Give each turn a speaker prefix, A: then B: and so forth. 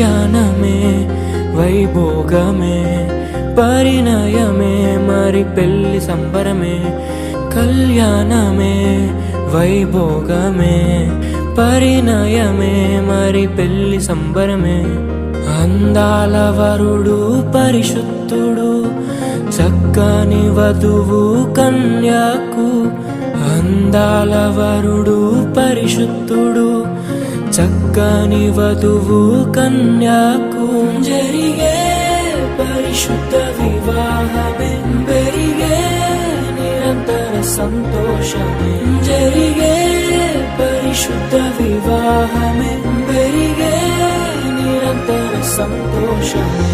A: కళ్యాణమే వైభోగమే పరిణయమే మరి పెళ్లి సంబరమే కళ్యాణమే వైభోగమే పరిణయమే మరి పెళ్లి సంబరమే అందాల వరుడు పరిశుద్ధుడు చక్కని వధువు కన్యాకు అందాల వరుడు పరిశుద్ధుడు చక్కని వధువు కన్యాకు జరిగే పరిశుద్ధ వివాహమే పెరిగే నిరంతర సంతోషమే జరిగే పరిశుద్ధ వివాహమే పెరిగే నిరంతర సంతోషమే